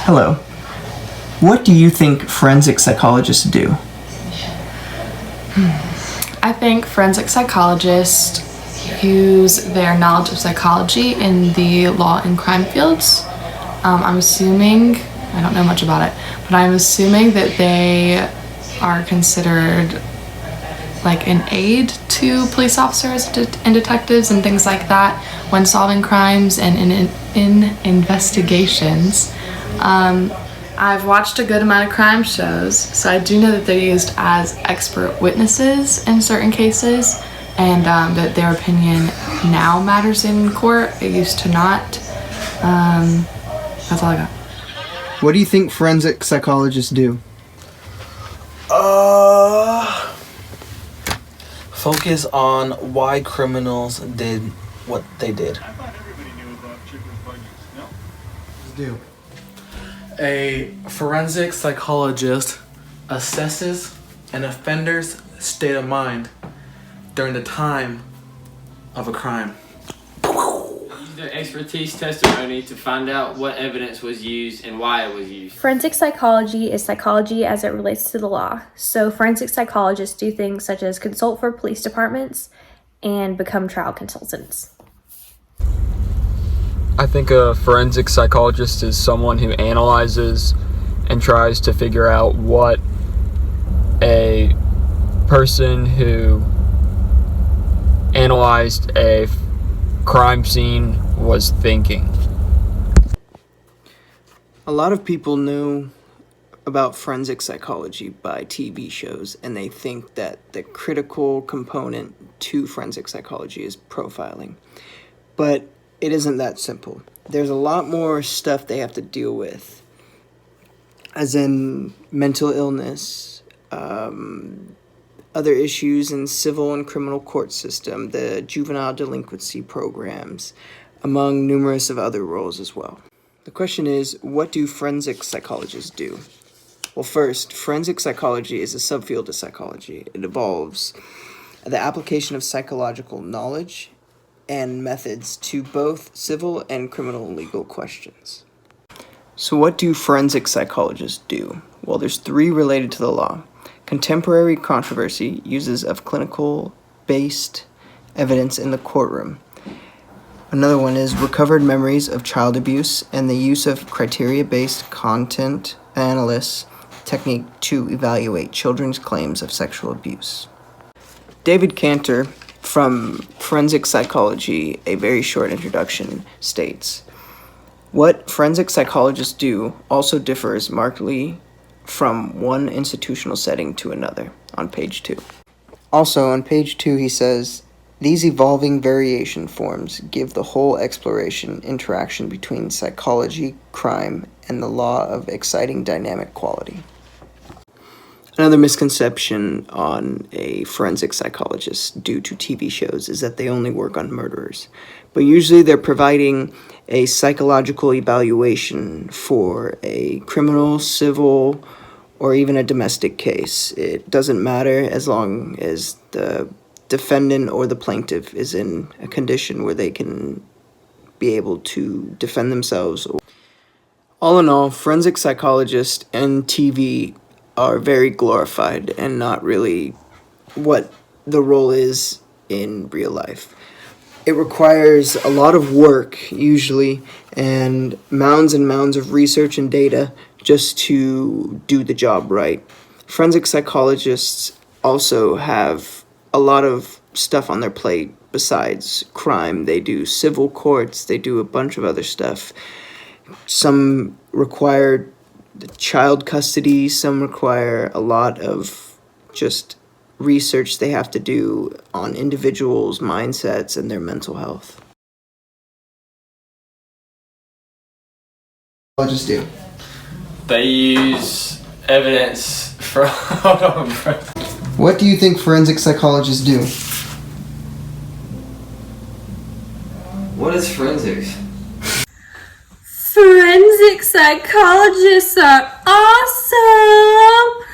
Hello. What do you think forensic psychologists do? I think forensic psychologists use their knowledge of psychology in the law and crime fields. I'm assuming, I don't know much about it, but I'm assuming that they are considered like an aid to police officers and detectives and things like that when solving crimes and in investigations. I've watched a good amount of crime shows, so I do know that they're used as expert witnesses in certain cases, and that their opinion now matters in court. It used to not. That's all I got. What do you think forensic psychologists do? Focus on why criminals did what they did. Do. A forensic psychologist assesses an offender's state of mind during the time of a crime. Use their expertise testimony to find out what evidence was used and why it was used. Forensic psychology is psychology as it relates to the law. So forensic psychologists do things such as consult for police departments and become trial consultants. I think a forensic psychologist is someone who analyzes and tries to figure out what a person who analyzed a crime scene was thinking. A lot of people know about forensic psychology by TV shows, and they think that the critical component to forensic psychology is profiling. But it isn't that simple. There's a lot more stuff they have to deal with, as in mental illness, other issues in civil and criminal court system, the juvenile delinquency programs, among numerous of other roles as well. The question is, what do forensic psychologists do? Well, first, forensic psychology is a subfield of psychology. It involves the application of psychological knowledge and methods to both civil and criminal legal questions. So what do forensic psychologists do? Well, there's three related to the law. Contemporary controversy, uses of clinical-based evidence in the courtroom. Another one is recovered memories of child abuse and the use of criteria-based content analysis technique to evaluate children's claims of sexual abuse. David Cantor from Forensic Psychology, A Very Short Introduction, states, "What forensic psychologists do also differs markedly from one institutional setting to another," on page 2. Also, on page 2, he says, "These evolving variation forms give the whole exploration interaction between psychology, crime, and the law of exciting dynamic quality." Another misconception on a forensic psychologist due to TV shows is that they only work on murderers. But usually they're providing a psychological evaluation for a criminal, civil, or even a domestic case. It doesn't matter as long as the defendant or the plaintiff is in a condition where they can be able to defend themselves. All in all, forensic psychologists and TV are very glorified and not really what the role is in real life. It requires a lot of work, usually, and mounds of research and data just to do the job right. Forensic psychologists also have a lot of stuff on their plate besides crime. They do civil courts, they do a bunch of other stuff. Some require child custody, some require a lot of just research they have to do on individuals' mindsets and their mental health. I'll just do. They use evidence from. Hold on, bro. What do you think forensic psychologists do? What is forensics? Forensic psychologists are awesome!